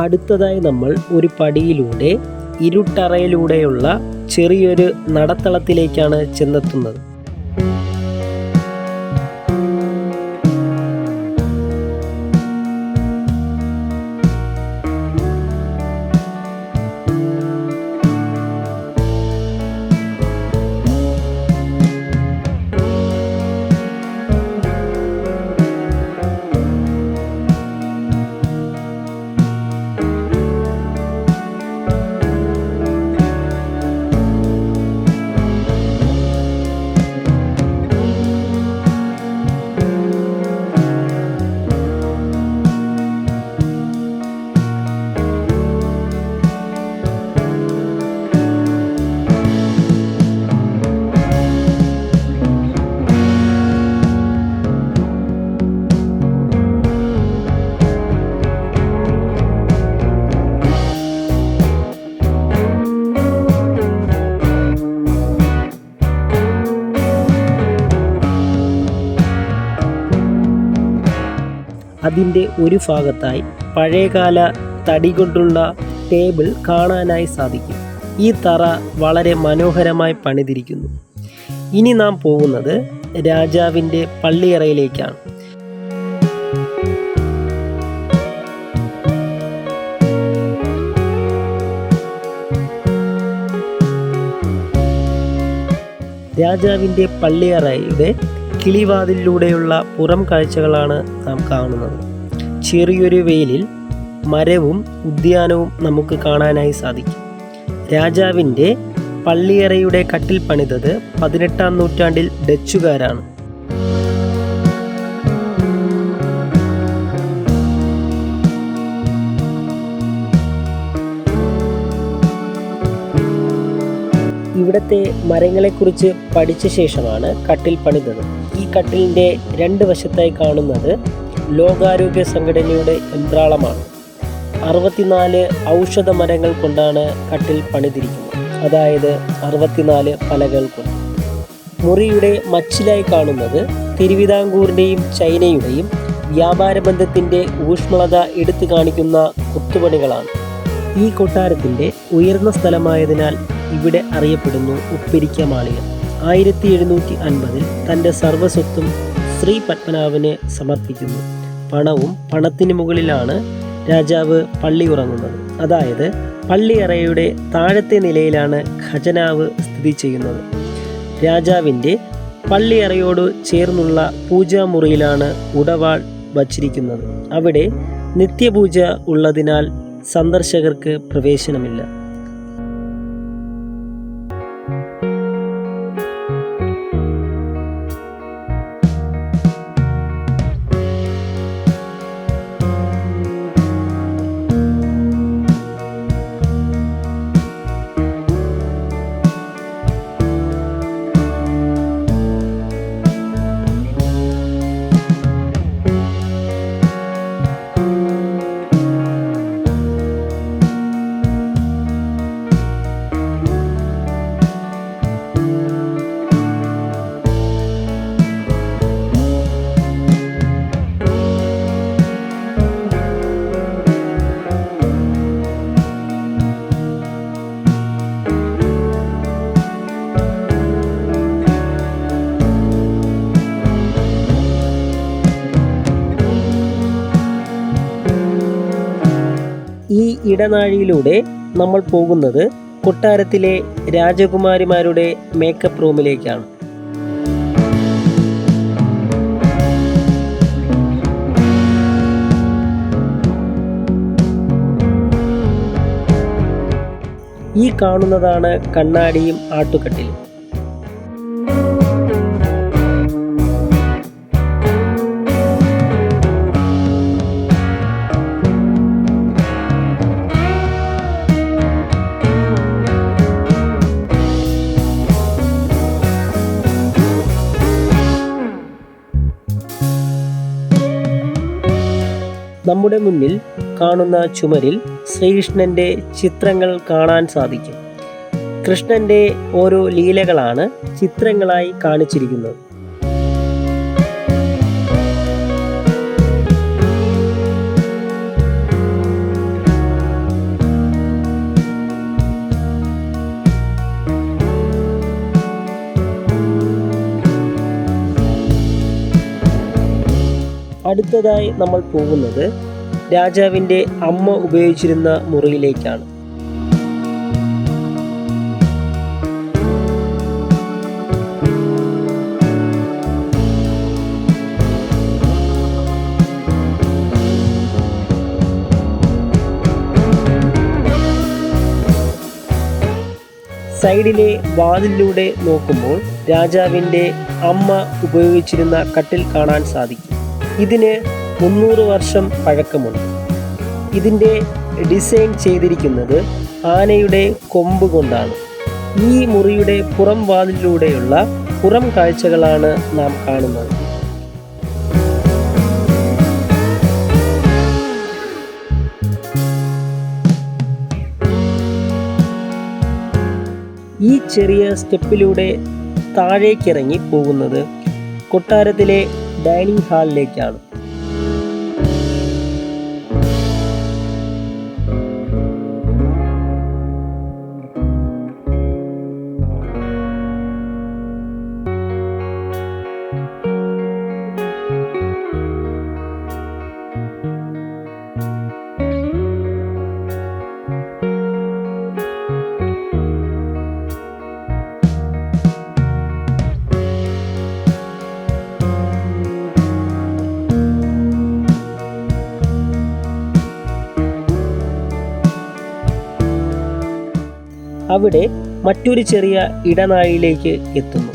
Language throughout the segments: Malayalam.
അടുത്തതായി നമ്മൾ ഒരു പടിയിലൂടെ ഇരുട്ടറയിലൂടെയുള്ള ചെറിയൊരു നടത്തളത്തിലേക്കാണ് ചെന്നെത്തുന്നത്. അതിൻ്റെ ഒരു ഭാഗത്തായി പഴയകാല തടി കൊണ്ടുള്ള ടേബിൾ കാണാനായി സാധിക്കും. ഈ തറ വളരെ മനോഹരമായി പണിതിരിക്കുന്നു. ഇനി നാം പോകുന്നത് രാജാവിൻ്റെ പള്ളിയറയിലേക്കാണ്. രാജാവിൻ്റെ പള്ളിയറയുടെ കിളിവാതിലൂടെയുള്ള പുറം കാഴ്ചകളാണ് നാം കാണുന്നത്. ചെറിയൊരു വെയിലിൽ മരവും ഉദ്യാനവും നമുക്ക് കാണാനായി സാധിക്കും. രാജാവിൻ്റെ പള്ളിയറയുടെ കട്ടിൽ പണിതത് 18-ാം നൂറ്റാണ്ടിൽ ഡച്ചുകാരാണ്. ഇവിടുത്തെ മരങ്ങളെക്കുറിച്ച് പഠിച്ച ശേഷമാണ് കട്ടിൽ പണിതത്. ഈ കട്ടിലിൻ്റെ 2 വശത്തായി കാണുന്നത് ലോകാരോഗ്യ സംഘടനയുടെ എംബ്രാളമാണ്. 64 ഔഷധ മരങ്ങൾ കൊണ്ടാണ് കട്ടിൽ പണിതിരിക്കുന്നത്, അതായത് 64 പലകൾ കൊണ്ട്. മുറിയുടെ മച്ചിലായി കാണുന്നത് തിരുവിതാംകൂറിൻ്റെയും ചൈനയുടെയും വ്യാപാര ബന്ധത്തിൻ്റെ ഊഷ്മളത എടുത്തു കാണിക്കുന്ന കൊത്തുപണികളാണ്. ഈ കൊട്ടാരത്തിൻ്റെ ഉയർന്ന സ്ഥലമായതിനാൽ ഇവിടെ അറിയപ്പെടുന്നു ഉപ്പിരിക്ക മാളിക. 1750 തൻ്റെ സർവ്വസ്വത്തും ശ്രീ പത്മനാഭന് സമർപ്പിക്കുന്നു. പണവും പണത്തിന് മുകളിലാണ് രാജാവ് പള്ളി ഉറങ്ങുന്നത്. അതായത് പള്ളിയറയുടെ താഴത്തെ നിലയിലാണ് ഖജനാവ് സ്ഥിതി ചെയ്യുന്നത്. രാജാവിൻ്റെ പള്ളിയറയോട് ചേർന്നുള്ള പൂജാമുറിയിലാണ് ഉടവാൾ വച്ചിരിക്കുന്നത്. അവിടെ നിത്യപൂജ ഉള്ളതിനാൽ സന്ദർശകർക്ക് പ്രവേശനമില്ല. ഈ ഇടനാഴിയിലൂടെ നമ്മൾ പോകുന്നത് കൊട്ടാരത്തിലെ രാജകുമാരിമാരുടെ മേക്കപ്പ് റൂമിലേക്കാണ്. ഈ കാണുന്നതാണ് കണ്ണാടിയും ആട്ടുകട്ടിലും. നമ്മുടെ മുന്നിൽ കാണുന്ന ചുമരിൽ ശ്രീകൃഷ്ണൻ്റെ ചിത്രങ്ങൾ കാണാൻ സാധിക്കും. കൃഷ്ണൻ്റെ ഓരോ ലീലകളാണ് ചിത്രങ്ങളായി കാണിച്ചിരിക്കുന്നത്. അടുത്തതായി നമ്മൾ പോകുന്നത് രാജാവിൻ്റെ അമ്മ ഉപയോഗിച്ചിരുന്ന മുറിയിലേക്കാണ്. സൈഡിലെ വാതിലിലൂടെ നോക്കുമ്പോൾ രാജാവിൻ്റെ അമ്മ ഉപയോഗിച്ചിരുന്ന കട്ടിൽ കാണാൻ സാധിക്കും. ഇതിന് 300 വർഷം പഴക്കമുണ്ട്. ഇതിൻ്റെ ഡിസൈൻ ചെയ്തിരിക്കുന്നത് ആനയുടെ കൊമ്പ് കൊണ്ടാണ്. ഈ മുറിയുടെ പുറം വാതിലിലൂടെയുള്ള പുറം കാഴ്ചകളാണ് നാം കാണുന്നത്. ഈ ചെറിയ സ്റ്റെപ്പിലൂടെ താഴേക്കിറങ്ങി പോകുന്നത് കൊട്ടാരത്തിലെ ഡൈനിങ് ഹാളിലേക്കാണ്. അവിടെ മറ്റൊരു ചെറിയ ഇടനാഴിയിലേക്ക് എത്തുന്നു.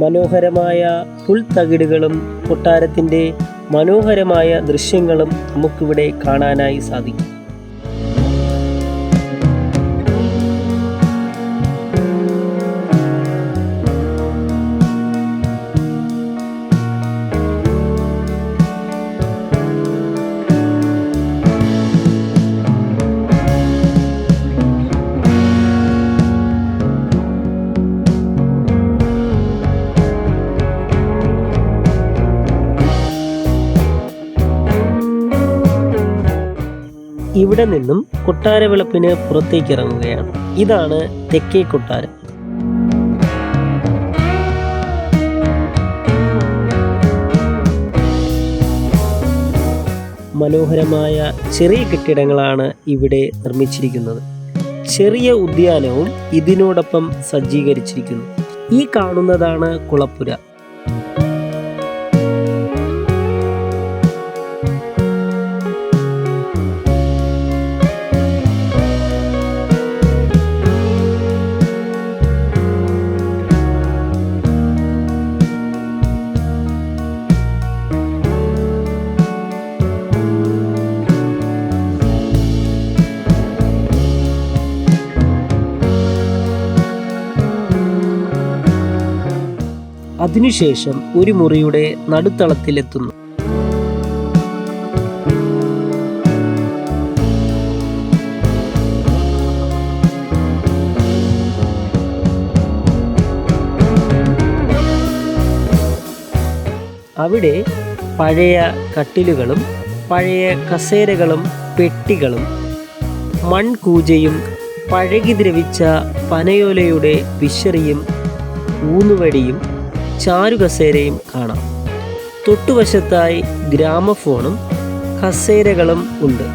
മനോഹരമായ പുൽത്തകിടുകളും കൊട്ടാരത്തിൻ്റെ മനോഹരമായ ദൃശ്യങ്ങളും നമുക്കിവിടെ കാണാനായി സാധിക്കും. ഇവിടെ നിന്നും കൊട്ടാര വിളപ്പിന് പുറത്തേക്ക് ഇറങ്ങുകയാണ്. ഇതാണ് തെക്കേ കൊട്ടാരം. മനോഹരമായ ചെറിയ കെട്ടിടങ്ങളാണ് ഇവിടെ നിർമ്മിച്ചിരിക്കുന്നത്. ചെറിയ ഉദ്യാനവും ഇതിനോടൊപ്പം സജ്ജീകരിച്ചിരിക്കുന്നു. ഈ കാണുന്നതാണ് കുളപ്പുര. അതിനുശേഷം ഒരു മുറിയുടെ നടുത്തളത്തിലെത്തുന്നു. അവിടെ പഴയ കട്ടിലുകളും പഴയ കസേരകളും പെട്ടികളും മൺകൂജയും പഴകി ദ്രവിച്ച പനയോലയുടെ വിശറിയും ഊന്നുവടിയും ചാരുകസേരയും കാണാം. തൊട്ടുവശത്തായി ഗ്രാമഫോണും കസേരകളും ഉണ്ട്.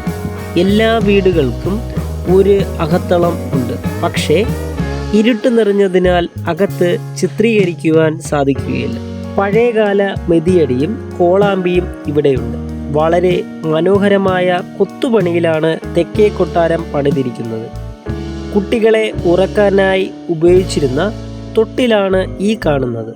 എല്ലാ വീടുകൾക്കും ഒരു അകത്തളം ഉണ്ട്. പക്ഷേ ഇരുട്ട് നിറഞ്ഞതിനാൽ അകത്ത് ചിത്രീകരിക്കുവാൻ സാധിക്കുകയില്ല. പഴയകാല മെതിയടിയും കോളാമ്പിയും ഇവിടെയുണ്ട്. വളരെ മനോഹരമായ കൊത്തുപണിയിലാണ് തെക്കേ കൊട്ടാരം പണിതിരിക്കുന്നത്. കുട്ടികളെ ഉറക്കാനായി ഉപയോഗിച്ചിരുന്ന തൊട്ടിലാണ് ഈ കാണുന്നത്.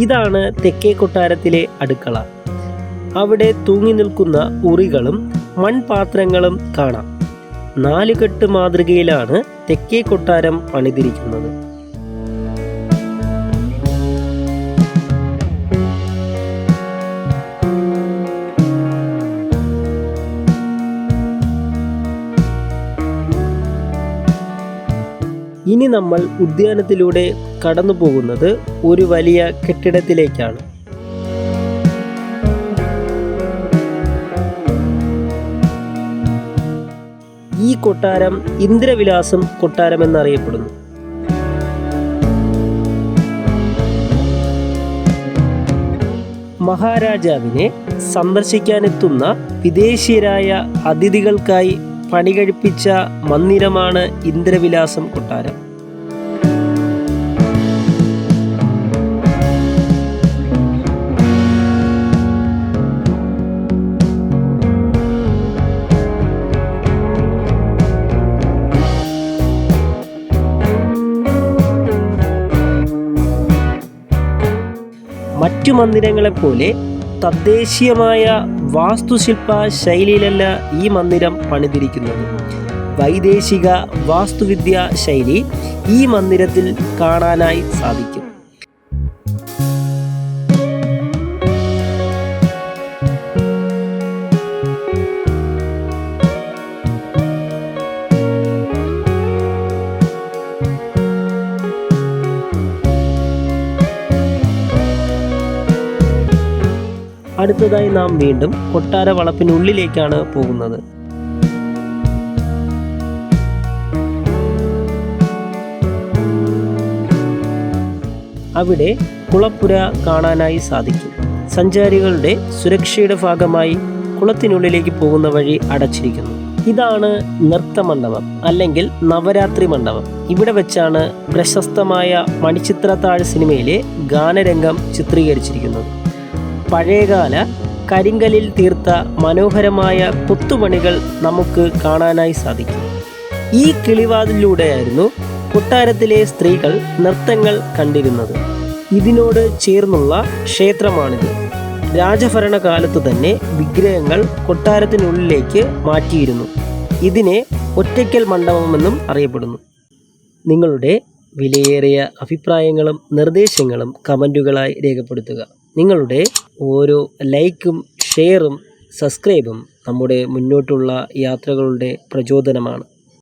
ഇതാണ് തെക്കേ കൊട്ടാരത്തിലെ അടുക്കള. അവിടെ തൂങ്ങി നിൽക്കുന്ന ഉറികളും മൺപാത്രങ്ങളും കാണാം. നാലുകെട്ട് മാതൃകയിലാണ് തെക്കേ കൊട്ടാരം പണിതിരിക്കുന്നത്. ഇനി നമ്മൾ ഉദ്യാനത്തിലൂടെ കടന്നു പോകുന്നത് ഒരു വലിയ കെട്ടിടത്തിലേക്കാണ്. ഈ കൊട്ടാരം ഇന്ദ്രവിലാസം കൊട്ടാരം എന്നറിയപ്പെടുന്നു. മഹാരാജാവിനെ സന്ദർശിക്കാനെത്തുന്ന വിദേശീയരായ അതിഥികൾക്കായി പണികഴിപ്പിച്ച മന്ദിരമാണ് ഇന്ദ്രവിലാസം കൊട്ടാരം. മറ്റു മന്ദിരങ്ങളെപ്പോലെ തദ്ദേശീയമായ വാസ്തുശില്പ ശൈലിയിലല്ല ഈ മന്ദിരം പണിതിരിക്കുന്നത്. വൈദേശിക വാസ്തുവിദ്യാ ശൈലി ഈ മന്ദിരത്തിൽ കാണാനായി സാധിക്കും. അടുത്തതായി നാം വീണ്ടും കൊട്ടാര വളപ്പിനുള്ളിലേക്കാണ് പോകുന്നത്. അവിടെ കുളപ്പുര കാണാനായി സാധിക്കും. സഞ്ചാരികളുടെ സുരക്ഷയുടെ ഭാഗമായി കുളത്തിനുള്ളിലേക്ക് പോകുന്ന വഴി അടച്ചിരിക്കുന്നു. ഇതാണ് നൃത്തമണ്ഡപം അല്ലെങ്കിൽ നവരാത്രി മണ്ഡപം. ഇവിടെ വെച്ചാണ് പ്രശസ്തമായ മണിച്ചിത്രത്താഴ് സിനിമയിലെ ഗാനരംഗം ചിത്രീകരിച്ചിരിക്കുന്നത്. പഴയകാല കരിങ്കലിൽ തീർത്ത മനോഹരമായ കൊത്തുപണികൾ നമുക്ക് കാണാനായി സാധിക്കും. ഈ കിളിവാതിലൂടെയായിരുന്നു കൊട്ടാരത്തിലെ സ്ത്രീകൾ നൃത്തങ്ങൾ കണ്ടിരുന്നത്. ഇതിനോട് ചേർന്നുള്ള ക്ഷേത്രമാണിത്. രാജഭരണകാലത്തു തന്നെ വിഗ്രഹങ്ങൾ കൊട്ടാരത്തിനുള്ളിലേക്ക് മാറ്റിയിരുന്നു. ഇതിനെ ഒറ്റയ്ക്കൽ മണ്ഡപമെന്നും അറിയപ്പെടുന്നു. നിങ്ങളുടെ വിലയേറിയ അഭിപ്രായങ്ങളും നിർദ്ദേശങ്ങളും കമൻറ്റുകളായി രേഖപ്പെടുത്തുക. നിങ്ങളുടെ ഓരോ ലൈക്കും ഷെയറും സബ്സ്ക്രൈബും നമ്മുടെ മുന്നോട്ടുള്ള യാത്രകളുടെ പ്രചോദനമാണ്.